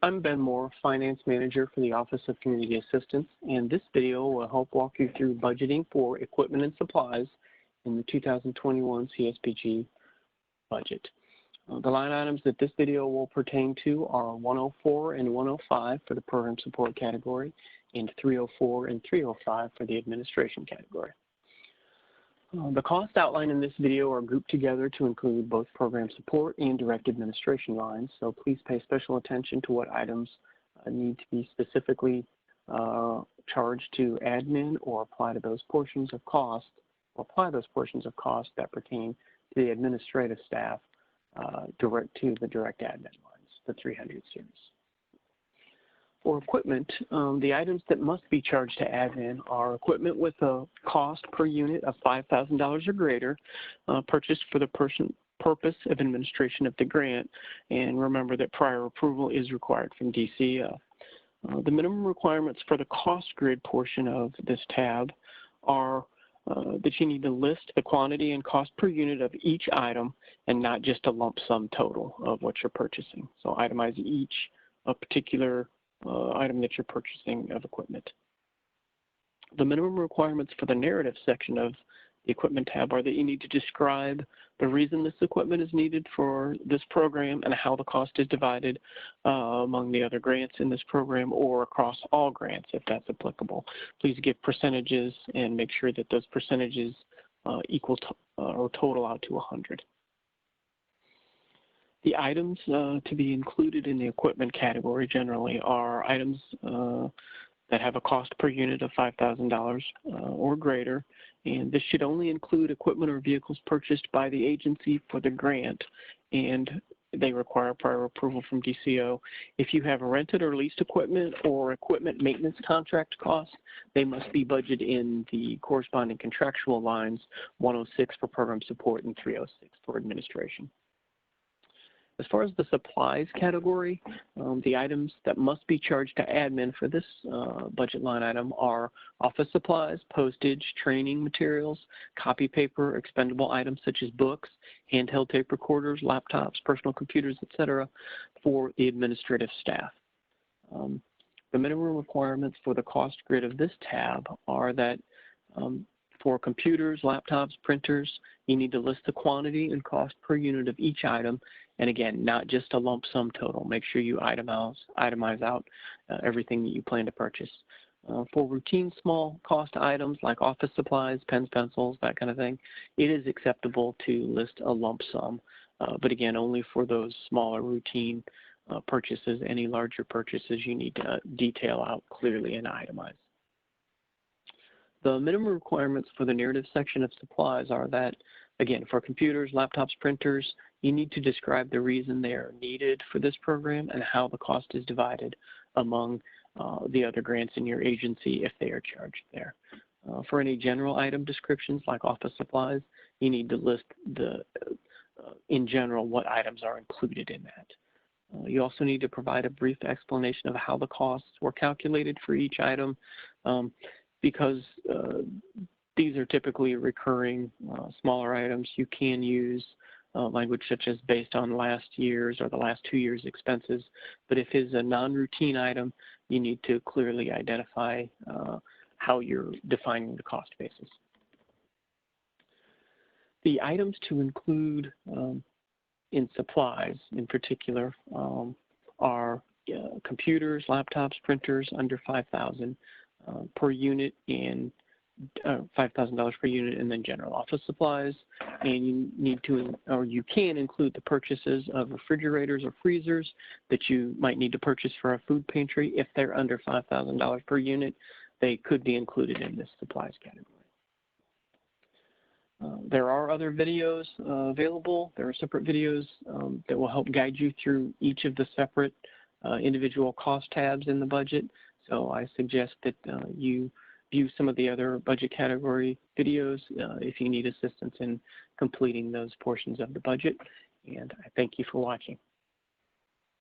I'm Ben Moore, Finance Manager for the Office of Community Assistance, and this video will help walk you through budgeting for equipment and supplies in the 2021 CSBG budget. The line items that this video will pertain to are 104 and 105 for the program support category, and 304 and 305 for the administration category. The cost outlined in this video are grouped together to include both program support and direct administration lines, so please pay special attention to what items need to be specifically charged to admin or apply to those portions of cost, that pertain to the administrative staff direct to the direct admin lines, the 300 series. For equipment, the items that must be charged to admin are equipment with a cost per unit of $5,000 or greater, purchased for the purpose of administration of the grant, and remember that prior approval is required from DCEO. The minimum requirements for the cost grid portion of this tab are that you need to list the quantity and cost per unit of each item and not just a lump sum total of what you're purchasing. So itemize each particular item that you're purchasing of equipment. The minimum requirements for the narrative section of the equipment tab are that you need to describe the reason this equipment is needed for this program and how the cost is divided among the other grants in this program or across all grants if that's applicable. Please give percentages and make sure that those percentages equal to, or total out to 100. The items to be included in the equipment category generally are items that have a cost per unit of $5,000 or greater, and this should only include equipment or vehicles purchased by the agency for the grant, and they require prior approval from DCEO. If you have rented or leased equipment or equipment maintenance contract costs, they must be budgeted in the corresponding contractual lines, 106 for program support and 306 for administration. As far as the supplies category, the items that must be charged to admin for this budget line item are office supplies, postage, training materials, copy paper, expendable items such as books, handheld tape recorders, laptops, personal computers, etc., for the administrative staff. The minimum requirements for the cost grid of this tab are that for computers, laptops, printers, you need to list the quantity and cost per unit of each item, and again, not just a lump sum total. Make sure you itemize out everything that you plan to purchase. For routine small cost items like office supplies, pens, pencils, that kind of thing, it is acceptable to list a lump sum, but again, only for those smaller routine purchases. Any larger purchases you need to detail out clearly and itemize. The minimum requirements for the narrative section of supplies are that, again, for computers, laptops, printers, you need to describe the reason they are needed for this program and how the cost is divided among the other grants in your agency if they are charged there. For any general item descriptions like office supplies, you need to list in general what items are included in that. You also need to provide a brief explanation of how the costs were calculated for each item, because these are typically recurring smaller items. You can use language such as based on last year's or the last 2 years' expenses, but if it's a non-routine item, you need to clearly identify how you're defining the cost basis. The items to include in supplies in particular are computers, laptops, printers under $5,000 per unit and $5,000 per unit, and then general office supplies. And you need to, or you can include the purchases of refrigerators or freezers that you might need to purchase for a food pantry. If they're under $5,000 per unit, they could be included in this supplies category. There are other videos available. There are separate videos that will help guide you through each of the separate individual cost tabs in the budget. So I suggest that you view some of the other budget category videos if you need assistance in completing those portions of the budget. And I thank you for watching.